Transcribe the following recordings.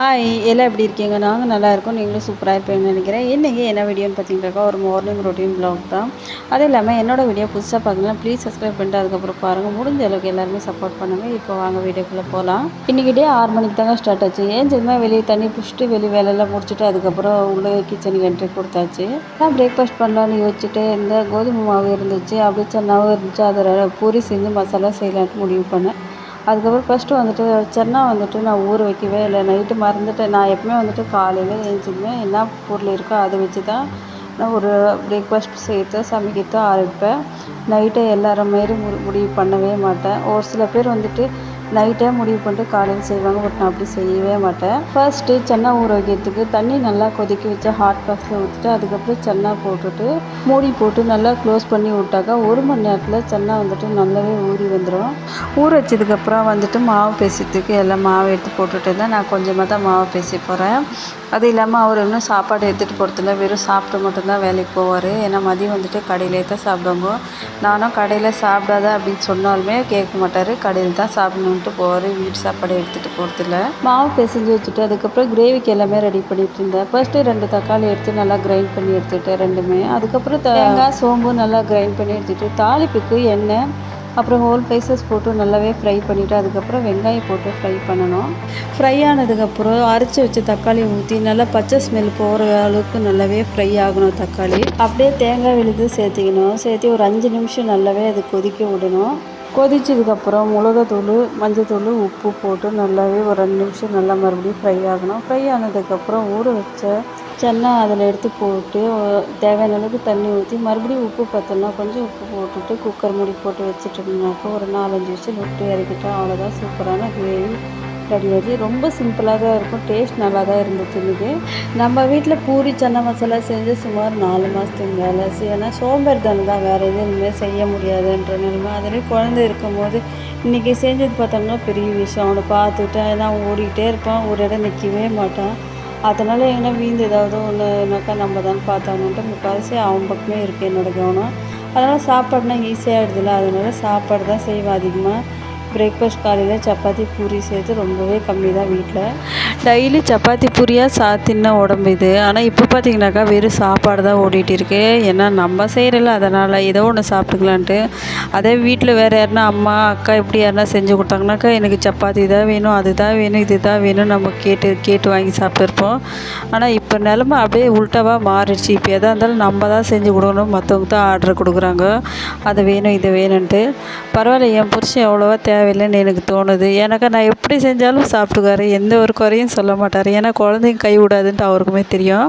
Hi எல்லாம் எப்படி இருக்கீங்க? நாங்கள் நல்லா இருக்கோம். நீங்களும் சூப்பராக இருப்பீங்கன்னு நினைக்கிறேன். இன்றைக்கி என்ன வீடியோன்னு பார்த்தீங்கன்னாக்கா ஒரு மார்னிங் ரொட்டீன் வ்ளாக் தான். அதுவும் இல்லாமல் என்னோடய வீடியோ புதுசாக பார்க்கலாம் ப்ளீஸ் சப்ஸ்கிரைப் பண்ணிட்டு அதுக்கப்புறம் பாருங்கள். முடிஞ்ச அளவுக்கு எல்லாருமே சப்போர்ட் பண்ணுங்கள். இப்போ வாங்க வீடியோக்குள்ளே போகலாம். இன்றைக்கி டே 6 மணிக்கு தாங்க ஸ்டார்ட் ஆச்சு. ஏஞ்சதுமே வெளியே தண்ணி பிடிச்சிட்டு வெளியே வேலையெல்லாம் முடிச்சுட்டு அதுக்கப்புறம் உள்ளே கிச்சனுக்கு என்ட்ரி கொடுத்தாச்சு. நான் பிரேக்ஃபாஸ்ட் பண்ணலான்னு யோசிச்சுட்டு இந்த கோதுமை மாவு இருந்துச்சு, அப்படியே சன்னாவும் இருந்துச்சு. அதில் பூரி செஞ்சு மசாலா செய்யலான்ட்டு முடிவு பண்ணேன். அதுக்கப்புறம் ஃபஸ்ட்டு வந்துட்டு சென்னா வந்துட்டு நான் ஊற வைக்கவே இல்லை. நைட்டு மறந்துட்டேன். நான் எப்பவுமே வந்துட்டு காலையில் எழுந்திரிச்சதுமே என்ன பொருள் இருக்கோ அதை வச்சு தான் நான் ஒரு பிரேக்ஃபாஸ்ட் செய்கிறதோ சமைக்கிறதோ ஆரம்பிப்பேன். நைட்டை எல்லாரும் மாரி முடிவு பண்ணவே மாட்டேன். ஒரு சில பேர் வந்துட்டு நைட்டே முடிவு பண்ணிட்டு காலையில் செய்வாங்க. பட் நான் அப்படி செய்யவே மாட்டேன். ஃபர்ஸ்ட்டு சென்னா ஊற வைக்கிறதுக்கு தண்ணி நல்லா கொதிக்க வச்சு ஹாட் பாக்ஸில் ஊற்றிட்டு அதுக்கப்புறம் சென்னா போட்டுட்டு மூடி போட்டு நல்லா க்ளோஸ் பண்ணி விட்டாக்கா 1 மணி நேரத்தில் சென்னா வந்துட்டு நல்லாவே ஊறி வந்துடும். ஊற வச்சதுக்கப்புறம் வந்துட்டு மாவு பேசுறதுக்கு எல்லாம் மாவு எடுத்து போட்டுட்டு இருந்தேன். நான் கொஞ்சமாக தான் மாவு பேசி போகிறேன். அது இல்லாமல் அவர் இன்னும் சாப்பாடு எடுத்துகிட்டு போகிறதில்ல, வெறும் சாப்பிட்டு மட்டும்தான் வேலைக்கு போவார். ஏன்னா மதியம் வந்துட்டு கடையிலே தான் சாப்பிடுவாங்க. நானும் கடையில் சாப்பிடாத அப்படின்னு சொன்னாலுமே கேட்க மாட்டார். கடையில் தான் சாப்பிடணுன்ட்டு போவார். வீட்டு சாப்பாடு எடுத்துகிட்டு போகிறதில்ல. மாவு பிசைஞ்சு வச்சுட்டு அதுக்கப்புறம் கிரேவிக்கு எல்லாமே ரெடி பண்ணிட்டு இருந்தேன். ஃபஸ்ட்டு 2 தக்காளி எடுத்து நல்லா கிரைண்ட் பண்ணி எடுத்துக்கிட்டேன் ரெண்டுமே. அதுக்கப்புறம் தேங்காய் சோம்பு நல்லா கிரைண்ட் பண்ணி எடுத்துகிட்டு தாளிப்புக்கு எண்ணெய் அப்புறம் ஹோல் ஸ்பைசஸ் போட்டு நல்லாவே ஃப்ரை பண்ணிவிட்டு அதுக்கப்புறம் வெங்காயம் போட்டு ஃப்ரை பண்ணணும். ஃப்ரை ஆனதுக்கப்புறம் அரைச்சி வச்ச தக்காளி ஊற்றி நல்லா பச்சை ஸ்மெல் போகிற அளவுக்கு நல்லாவே ஃப்ரை ஆகணும் தக்காளி. அப்படியே தேங்காய் விழுது சேர்த்திக்கணும். சேர்த்து ஒரு 5 நிமிஷம் நல்லாவே அது கொதிக்க விடணும். கொதிச்சதுக்கப்புறம் மிளகாத்தூள், மஞ்சத்தூள், உப்பு போட்டு நல்லாவே ஒரு 2 நிமிஷம் நல்லா மறுபடியும் ஃப்ரை ஆகணும். ஃப்ரை ஆனதுக்கப்புறம் ஊற வச்ச சென்னா அதில் எடுத்து போட்டு தேவையான அளவுக்கு தண்ணி ஊற்றி மறுபடியும் உப்பு பத்தலைனா கொஞ்சம் உப்பு போட்டுட்டு குக்கர் மூடி போட்டு வச்சுட்டோம்னாக்கா ஒரு 4-5 விசில் விட்டு இறக்கிட்டா அவ்வளோதான். சூப்பரான கிரேவி ரெடி ஆச்சு. ரொம்ப சிம்பிளாக தான் இருக்கும். டேஸ்ட் நல்லா தான் இருந்துச்சு. இன்றைக்கி நம்ம வீட்டில் பூரி சன்னா மசாலா செஞ்சு சுமார் 4 மாதத்துக்கு மேலே. ஏன்னா சோம்பேறித்தனம் தான், வேறு எதுவுமே செய்ய முடியாதுன்ற நிலைமை. அதிலே குழந்தை இருக்கும்போது இன்றைக்கி செஞ்சது பார்த்தோம்னா பெரிய விஷயம். அவனை பார்த்துட்டு நான் ஓடிக்கிட்டே இருப்பான், ஒரு இடம் நிற்கவே மாட்டான். அதனால் எங்கன்னா வீந்து ஏதாவது ஒன்றுனாக்கா நம்ம தான் பார்த்தாங்கன்ட்டு முக்கால்வாசி அவன் பக்கமே இருக்குது என்னோடய கவனம். அதனால் சாப்பாடுனா ஈஸியாகிடுதுல, அதனால் சாப்பாடு தான் செய்வேன் அதிகமாக. பிரேக்ஃபாஸ்ட் காலையில் சப்பாத்தி பூரி சேர்த்து ரொம்பவே கம்மி தான் வீட்டில். டெய்லி சப்பாத்தி பூரியாக தின்ன உடம்பு இது. ஆனால் இப்போ பார்த்திங்கனாக்கா வெறும் சாப்பாடு தான் ஓடிட்டு இருக்கு. ஏன்னா நம்ம செய்கிறல, அதனால் ஏதோ ஒன்று சாப்பிட்டுக்கலான்ட்டு. அதே வீட்டில் வேறு யாருனா அம்மா அக்கா இப்படி யாருனா செஞ்சு கொடுத்தாங்கனாக்கா எனக்கு சப்பாத்தி தான் வேணும், அது தான் வேணும், இது தான் வேணும் நம்ம கேட்டு வாங்கி சாப்பிட்டுருப்போம். ஆனால் இப்போ நிலமை அப்படியே உல்ட்டாவாக மாறிடுச்சு. இப்போ எதாக இருந்தாலும் நம்ம தான் செஞ்சு கொடுக்கணும், மற்றவங்க தான் ஆர்டர் கொடுக்குறாங்க அது வேணும் இது வேணும்ன்ட்டு. பரவாயில்ல, என் புருஷன் எவ்வளோவா தேவையில்லைன்னு எனக்கு தோணுது. எனக்கு நான் எப்படி செஞ்சாலும் சாப்பிட்டுக்காரு, எந்த ஒரு குறையும் சொல்ல மாட்டார். ஏன்னா குழந்தைங்க கை விடாதுன்ட்டு அவருக்குமே தெரியும்.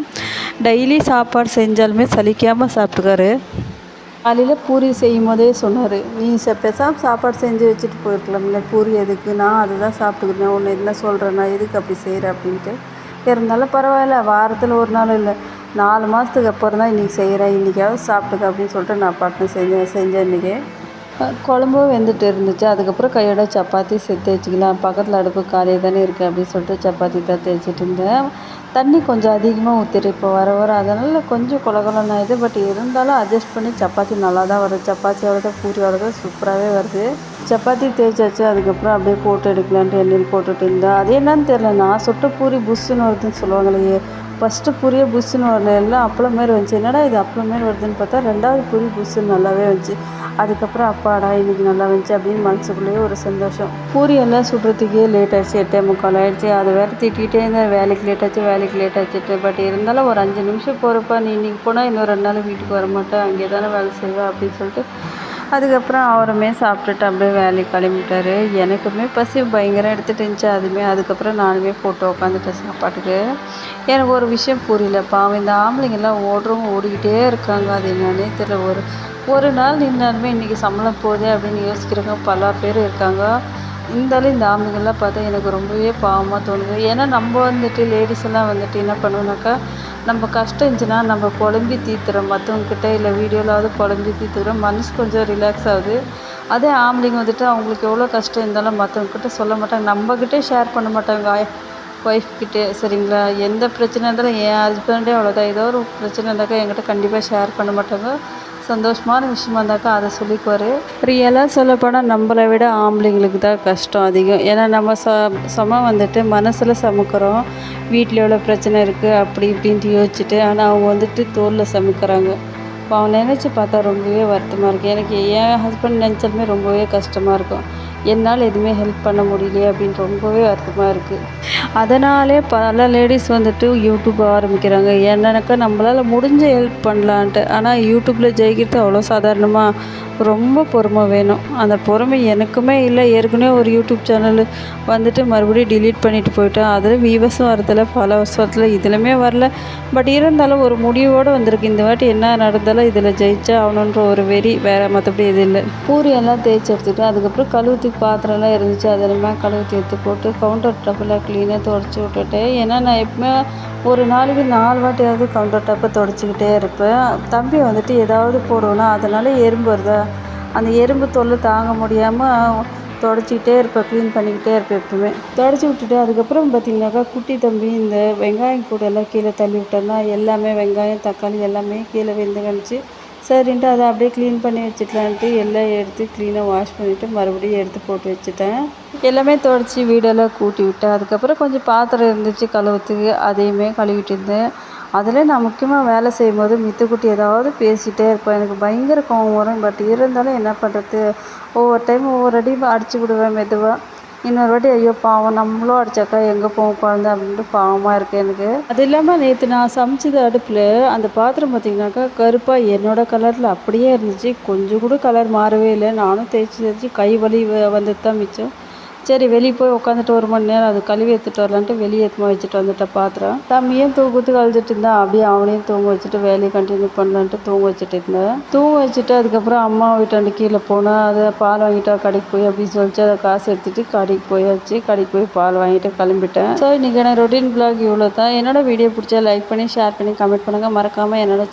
டெய்லி சாப்பாடு செஞ்சாலுமே சலிக்காமல் சாப்பிட்டுக்காரு. காலையில் பூரி செய்யும் போதே சொன்னார், நீ பேசாமல் சாப்பாடு செஞ்சு வச்சுட்டு போயிருக்கலாம்ல, பூரி எதுக்கு, நான் அதை தான் சாப்பிட்டுக்கிறேன், ஒன்று என்ன சொல்கிறேன்னா எதுக்கு அப்படி செய்கிற அப்படின்ட்டு. இருந்தாலும் பரவாயில்ல, வாரத்தில் ஒரு நாள் இல்லை 4 மாதத்துக்கு அப்புறம் தான் இன்றைக்கி செய்கிறேன், இன்றைக்காவது சாப்பிட்டுக்க அப்படின்னு சொல்லிட்டு நான் பாட்டு செஞ்சேன் இன்றைக்கி. குழம்பும் வெந்துட்டு இருந்துச்சு. அதுக்கப்புறம் கையோட சப்பாத்தி சேர்த்து வச்சுக்கலாம், பக்கத்தில் அடுப்பு காலியாக தானே இருக்குது அப்படின்னு சொல்லிட்டு சப்பாத்தி தான் தேய்ச்சிட்டு இருந்தேன். தண்ணி கொஞ்சம் அதிகமாக ஊற்றிட்டு இப்போ வர அதனால் கொஞ்சம் கொலகொலன்னு ஆயிடுது. பட் இருந்தாலும் அட்ஜஸ்ட் பண்ணி சப்பாத்தி நல்லா தான் வருது. சப்பாத்தியோட தான் பூரியோட தான் சூப்பராகவே வருது. சப்பாத்தி தேய்ச்சாச்சு. அதுக்கப்புறம் அப்படியே போட்டு எடுக்கலான்ட்டு எண்ணெயில் போட்டுட்டு இருந்தேன். அது என்னன்னு தெரில, நான் சுட்ட பூரி புஷ்ஷுன்னு வருதுன்னு சொல்லுவாங்களே, ஃபஸ்ட்டு பூரியே புஷ்ஷுன்னு வரல, எல்லாம் அப்பளம் மாரி வந்துச்சு. என்னடா இது அப்பளம் மாரி வருதுன்னு பார்த்தா 2வது பூரி புஷ்ஷுன்னு நல்லாவே வந்துச்சு. அதுக்கப்புறம் அப்பாடா இன்றைக்கி நல்லா வந்துச்சு அப்படின்னு மனசுக்குள்ளேயே ஒரு சந்தோஷம். பூரி எல்லாம் சுடுறதுக்கே லேட் ஆகிடுச்சு, 8:45 ஆகிடுச்சு. அதை வேறு திட்டிகிட்டே இருந்தேன், வேலைக்கு லேட் ஆச்சுட்டு. பட் இருந்தாலும் ஒரு 5 நிமிஷம் போகிறப்ப நீ இன்றைக்கி போனால் இன்னும் 2 நாள் வீட்டுக்கு வர மாட்டேன், அங்கே தானே வேலை செய்வேன் அப்படின்னு சொல்லிட்டு அதுக்கப்புறம் அவருமே சாப்பிட்டுட்டு அப்படியே வேலைக்கு கிளம்பிட்டார். எனக்குமே பசி பயங்கரம் எடுத்துகிட்டு இருந்துச்சு. அதுக்கப்புறம் நானுமே போட்டு உக்காந்துட்டேன் சாப்பாட்டுக்கு. எனக்கு ஒரு விஷயம் புரியல, பாவம் இந்த ஆம்பளைங்கெல்லாம் ஓடிக்கிட்டே இருக்காங்க. அது என்னன்னே தெரியல. ஒரு நாள் நின்னாலுமே இன்றைக்கி சம்பளம் போகுது அப்படின்னு யோசிக்கிறவங்க பல பேர் இருக்காங்க. இருந்தாலும் இந்த ஆம்பளைங்கெல்லாம் பார்த்தா எனக்கு ரொம்பவே பாவமாக தோணுது. ஏன்னா நம்ம வந்துட்டு லேடிஸ் எல்லாம் வந்துட்டு என்ன பண்ணுவோம்னாக்கா, நம்ம கஷ்டம் இருந்துச்சுன்னா நம்ம புலம்பி தீர்த்துறோம் மற்றவங்கக்கிட்ட, இல்லை வீடியோலாவது புலம்பி தீர்த்துக்கிறோம், மனசு கொஞ்சம் ரிலாக்ஸ் ஆகுது. அதே ஆம்பளைங்க வந்துட்டு அவங்களுக்கு எவ்வளோ கஷ்டம் இருந்தாலும் மற்றவங்கக்கிட்ட சொல்ல மாட்டாங்க, நம்மக்கிட்டே ஷேர் பண்ண மாட்டாங்க ஒய்ஃப்கிட்டே. சரிங்களா, எந்த பிரச்சனை இருந்தாலும் என் ஹஸ்பண்டே அவ்வளோதான், ஏதோ ஒரு பிரச்சனை இருந்தாக்கா என்கிட்ட கண்டிப்பாக ஷேர் பண்ண மாட்டாங்க. சந்தோஷமான விஷயமா இருந்தாக்கா அதை சொல்லிக்குவார். ரியலாக சொல்லப்போனால் நம்மளை விட ஆம்பளைங்களுக்கு தான் கஷ்டம் அதிகம். ஏன்னா நம்ம சும வந்துட்டு மனசில் சுமக்கிறோம், வீட்டில் எவ்வளோ பிரச்சனை இருக்குது அப்படி இப்படின்ட்டு யோசிச்சுட்டு. ஆனால் அவங்க வந்துட்டு தோளில் சுமக்கிறாங்க. இப்போ அவன் நினச்சி பார்த்தா ரொம்பவே வருத்தமாக இருக்குது. எனக்கு என் ஹஸ்பண்ட் நினச்சாலுமே ரொம்பவே கஷ்டமாக இருக்கும். என்னால் எதுவுமே ஹெல்ப் பண்ண முடியலையே அப்படின்னு ரொம்பவே வருத்தமாக இருக்குது. அதனாலே பல லேடிஸ் வந்துட்டு யூடியூப் ஆரம்பிக்கிறாங்க. ஏன்னாக்கா நம்மளால் முடிஞ்ச ஹெல்ப் பண்ணலான்ட்டு. ஆனால் யூடியூப்பில் ஜெயிக்கிறது அவ்வளோ சாதாரணமாக ரொம்ப பொறுமை வேணும். அந்த பொறுமை எனக்குமே இல்லை. ஏற்கனவே ஒரு யூடியூப் சேனல் வந்துட்டு மறுபடியும் டிலீட் பண்ணிட்டு போயிட்டேன். அதில் வியூவர்ஸும் வரதில்ல, ஃபாலோவர்ஸும் இதிலுமே வரல. பட் இருந்தாலும் ஒரு முடிவோடு வந்திருக்கு. இந்த வாட்டி என்ன நடந்தாலும் இதில் ஜெயிச்சா ஆகணுன்ற ஒரு வெறி, வேறு மற்றபடி எதுவும் இல்லை. பூரி எல்லாம் தேய்ச்சி எடுத்துக்கிட்டு அதுக்கப்புறம் கழுவுறதுக்கு பாத்திரம்லாம் இருந்துச்சு. அதெல்லாம் கழுவுத்தி எடுத்து போட்டு கவுண்டர் டாப்பில் க்ளீனாக துடைச்சி விட்டுட்டு. ஏன்னா நான் எப்பவுமே ஒரு நாளைக்கு 4 வாட்டியாவது கவுண்டர் டாப்பை துடைச்சிக்கிட்டே இருப்பேன். தம்பி வந்துட்டு ஏதாவது போடுவேன்னா அதனால் எறும்பு வருதா, அந்த எறும்பு தொல்லை தாங்க முடியாமல் துடைச்சிக்கிட்டே இருப்பேன், க்ளீன் பண்ணிக்கிட்டே இருப்பேன் எப்பவுமே. துடைச்சி விட்டுட்டு அதுக்கப்புறம் பார்த்திங்கனாக்கா குட்டி தம்பி இந்த வெங்காயம் கூட எல்லாம் கீழே தள்ளி விட்டோன்னா எல்லாமே வெங்காயம் தக்காளி எல்லாமே கீழே வெந்து கிடந்துச்சு. சரின்ட்டு அதை அப்படியே க்ளீன் பண்ணி வச்சுக்கலான்ட்டு எல்லாம் எடுத்து க்ளீனாக வாஷ் பண்ணிவிட்டு மறுபடியும் எடுத்து போட்டு வச்சுட்டேன். எல்லாமே துடைச்சி வீடெல்லாம் கூட்டி விட்டேன். அதுக்கப்புறம் கொஞ்சம் பாத்திரம் இருந்துச்சு கழுவுறதுக்கு, அதையுமே கழுவிட்டு இருந்தேன். அதில் நான் முக்கியமாக வேலை செய்யும்போது மித்துக்குட்டி ஏதாவது பேசிகிட்டே இருப்பேன். எனக்கு பயங்கர கோவம் வரும். பட் இருந்தாலும் என்ன பண்ணுறது, ஒவ்வொரு டைம் ஒவ்வொரு அடி அடிச்சு விடுவேன் மெதுவாக. இன்னொரு வாட்டி ஐயோ பாவம் நம்மளும் அடித்தாக்கா எங்கே போவோம் குழந்தை அப்படின்ட்டு பாவமாக இருக்குது எனக்கு. அது இல்லாமல் நேற்று நான் சமைச்சது அடுப்பில் அந்த பாத்திரம் பார்த்திங்கனாக்கா கருப்பாக என்னோடய கலரில் அப்படியே இருந்துச்சு. கொஞ்சம் கூட கலர் மாறவே இல்லை. நானும் தேய்ச்சி கை வலி வந்தது தான் மிச்சம். சரி வெளியே போய் உட்காந்துட்டு 1 மணி நேரம் அது கழுவி எடுத்துகிட்டு வரலான்ட்டு வெளியே எடுத்துமா வச்சுட்டு வந்துட்டேன் பாத்திரம். தம்பியும் தூக்கத்துக்கு அழுதுட்டு இருந்தான். அப்படியே அவனையும் தூங்க வச்சுட்டு வேலையை கண்டினியூ பண்ணலான்ட்டு தூங்க வச்சுட்டு இருந்தேன். தூங்க வச்சுட்டு அதுக்கப்புறம் அம்மா வீட்டாண்டு கீழே போனேன். அதை பால் வாங்கிட்டா கடைக்கு போய் அப்படின்னு சொல்லிட்டு அதை காசு எடுத்துகிட்டு கடைக்கு போயாச்சு. கடைக்கு போய் பால் வாங்கிட்டு கிளம்பிட்டேன். ஸோ இன்றைக்கி எனக்கு ரொட்டீன் வ்ளாக் இவ்வளோ தான். என்னோடய வீடியோ பிடிச்சா லைக் பண்ணி ஷேர் பண்ணி கமெண்ட் பண்ணுங்கள். மறக்காமல் என்னோட